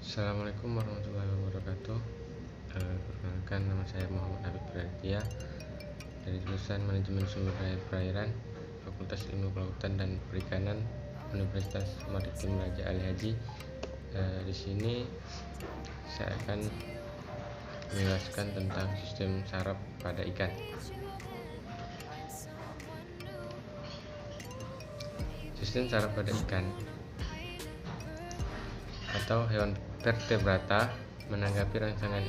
Assalamualaikum warahmatullahi wabarakatuh. Perkenalkan, nama saya Muhammad Habib Praditya dari jurusan Manajemen Sumber Daya Perairan, Fakultas Ilmu Kelautan dan Perikanan, Universitas Maritim Raja Ali Haji. Di sini saya akan menjelaskan tentang sistem saraf pada ikan. Sistem saraf pada ikan atau hewan vertebrata menanggapi rangsangan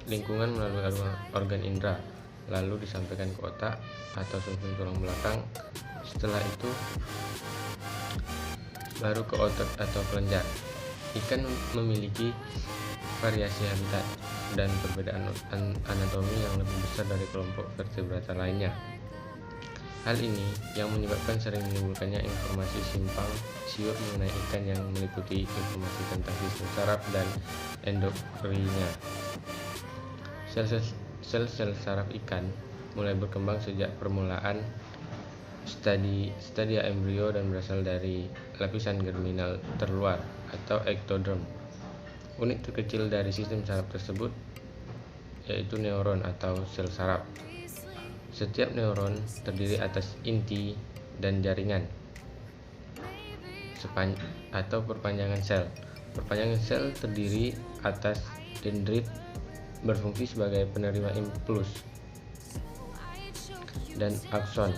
lingkungan melalui organ indera, lalu disampaikan ke otak atau sumsum tulang belakang. Setelah itu baru ke otot atau kelenjar. Ikan memiliki variasi habitat dan perbedaan anatomi yang lebih besar dari kelompok vertebrata lainnya. Hal ini yang menyebabkan sering menimbulkannya informasi simpang siur mengenai ikan, yang meliputi informasi tentang sistem saraf dan endokrinnya. Sel-sel saraf ikan mulai berkembang sejak permulaan stadia embrio dan berasal dari lapisan germinal terluar atau ektoderm. Unit terkecil dari sistem saraf tersebut yaitu neuron atau sel saraf. Setiap neuron terdiri atas inti dan jaringan atau perpanjangan sel. Perpanjangan sel terdiri atas dendrit, berfungsi sebagai penerima impuls, dan akson,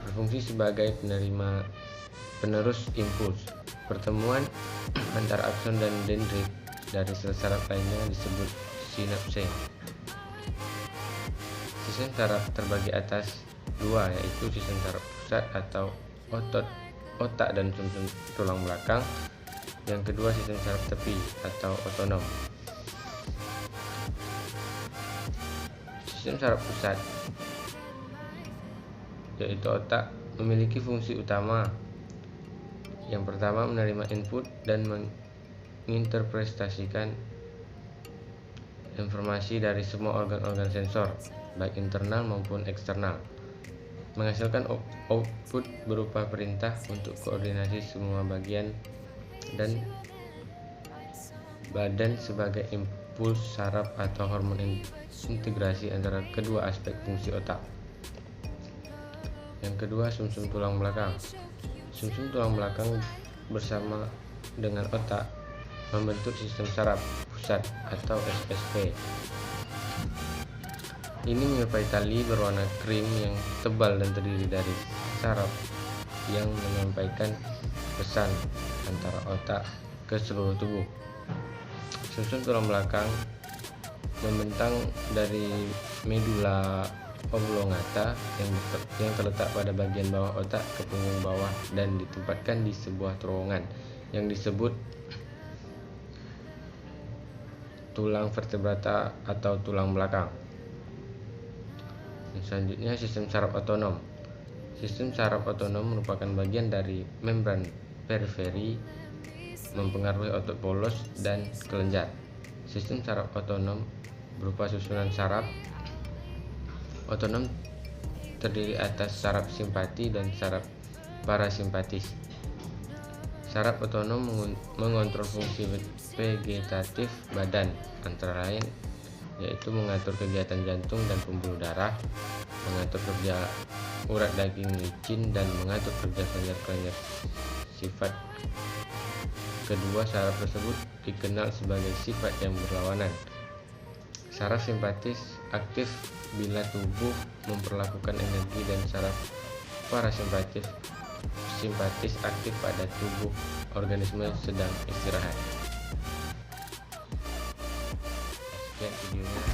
berfungsi sebagai penerus impuls. Pertemuan antara akson dan dendrit dari sel saraf lainnya disebut sinapse. Sistem saraf terbagi atas dua, yaitu sistem saraf pusat atau otak dan sumsum tulang belakang. Yang kedua sistem saraf tepi atau otonom. Sistem saraf pusat yaitu otak memiliki fungsi utama. Yang pertama, menerima input dan menginterpretasikan informasi dari semua organ-organ sensor, baik internal maupun eksternal, menghasilkan output berupa perintah untuk koordinasi semua bagian dan badan sebagai impuls saraf atau hormon integrasi antara kedua aspek fungsi otak. Yang kedua, sumsum tulang belakang. Sumsum tulang belakang bersama dengan otak membentuk sistem saraf pusat atau SSP. Ini menyerupai tali berwarna krim yang tebal dan terdiri dari saraf yang menyampaikan pesan antara otak ke seluruh tubuh. Sumsum tulang belakang membentang dari medula oblongata yang terletak pada bagian bawah otak ke punggung bawah dan ditempatkan di sebuah terowongan yang disebut tulang vertebrata atau tulang belakang. Selanjutnya, sistem saraf otonom. Sistem saraf otonom merupakan bagian dari membran periferi, mempengaruhi otot polos dan kelenjar. Sistem saraf otonom berupa susunan saraf otonom terdiri atas saraf simpati dan saraf parasimpatis. Saraf otonom mengontrol fungsi vegetatif badan, antara lain yaitu mengatur kegiatan jantung dan pembuluh darah, mengatur kerja urat daging licin, dan mengatur kerja kelenjar sifat. Kedua saraf tersebut dikenal sebagai sifat yang berlawanan. Saraf simpatis aktif bila tubuh memperlakukan energi, dan saraf parasimpatis aktif pada tubuh organisme sedang istirahat. Sekian videonya.